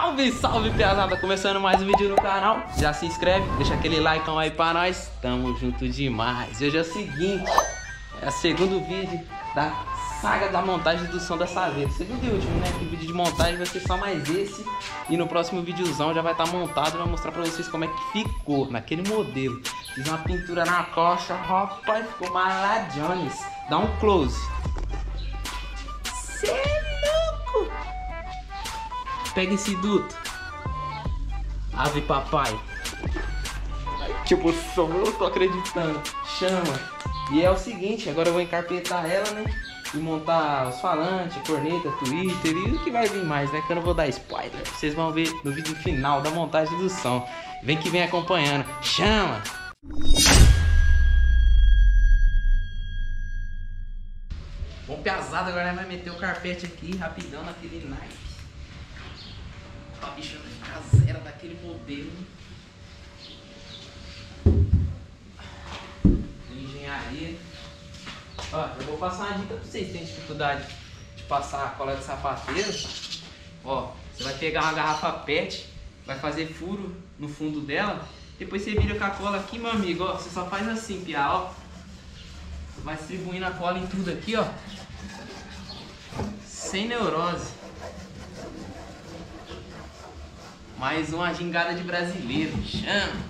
Salve, salve, piazada! Começando mais um vídeo no canal. Já se inscreve, deixa aquele like aí pra nós. Tamo junto demais. Hoje é o seguinte, é o segundo vídeo da saga da montagem do som da Saveiro. Segundo e último, né? Que o vídeo de montagem vai ser só mais esse. E no próximo videozão já vai estar montado e vai mostrar pra vocês como é que ficou naquele modelo. Fiz uma pintura na coxa, rapaz, ficou Jones. Dá um close. Cê é louco! Pega esse duto. Ave papai. Tipo, som, eu tô acreditando. Chama. E é o seguinte, agora eu vou encarpetar ela, né? E montar os falantes, corneta, Twitter e o que vai vir mais, né? Que eu não vou dar spoiler. Vocês vão ver no vídeo final da montagem do som. Vem que vem acompanhando. Chama! Bom, pesado, agora vai meter o carpete aqui rapidão naquele Nike. A bicha caseira daquele modelo. Engenharia. Ó, eu vou passar uma dica pra vocês. Tem dificuldade de passar a cola de sapateiro? Ó, você vai pegar uma garrafa PET, vai fazer furo no fundo dela. Depois você vira com a cola aqui, meu amigo. Ó, você só faz assim, piá, ó. Vai distribuindo a cola em tudo aqui, ó. Sem neurose. Mais uma gingada de brasileiro. Chama!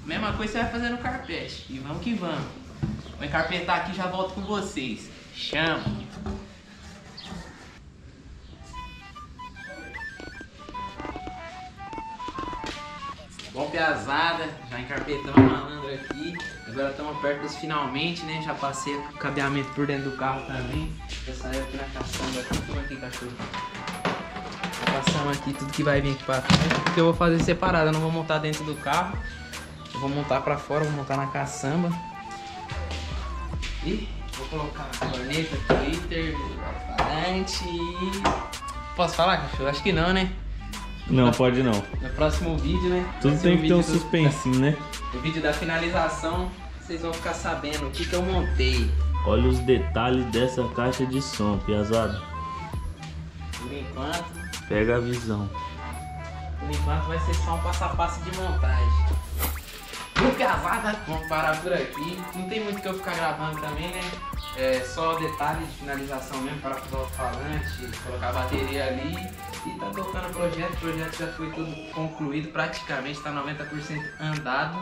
Mesma coisa você vai fazer no carpete. E vamos que vamos. Vou encarpetar aqui e já volto com vocês. Chama! Bom, piazada, já encarpetamos a malandra aqui. Agora estamos perto dos finalmente, né? Já passei o cabeamento por dentro do carro também. Já saiu aqui na caçamba aqui. Toma aqui, cachorro. Passamos aqui tudo que vai vir aqui pra frente. Porque eu vou fazer separado, eu não vou montar dentro do carro. Eu vou montar pra fora, vou montar na caçamba. E vou colocar a corneta, Twitter, falante e... Posso falar, cachorro? Acho que não, né? Não, pode não. No próximo vídeo, né? Tudo tem que ter um suspensinho, né? No vídeo da finalização, vocês vão ficar sabendo o que eu montei. Olha os detalhes dessa caixa de som, piazada. Por enquanto... Pega a visão. Por enquanto vai ser só um passo a passo de montagem. No casada, vamos parar por aqui. Não tem muito que eu ficar gravando também, né? É só detalhes de finalização mesmo, para o falante, colocar a bateria ali. E tá tocando o projeto já foi tudo concluído, praticamente tá 90% andado.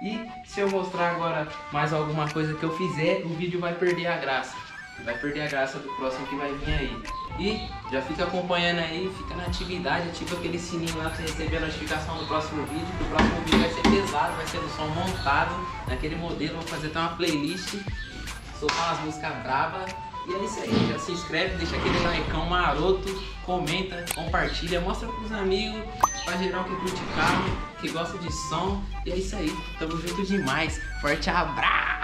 E se eu mostrar agora mais alguma coisa que eu fizer, o vídeo vai perder a graça. Vai perder a graça do próximo que vai vir aí. E já fica acompanhando aí, fica na atividade, ativa aquele sininho lá pra você receber a notificação do próximo vídeo. Que o próximo vídeo vai ser pesado, vai ser no som montado, naquele modelo. Vou fazer até uma playlist, soltar umas músicas bravas. E é isso aí, já se inscreve, deixa aquele likeão maroto, comenta, compartilha, mostra pros amigos, pra geral que curte carro, que gosta de som. E é isso aí, tamo junto demais. Forte abraço!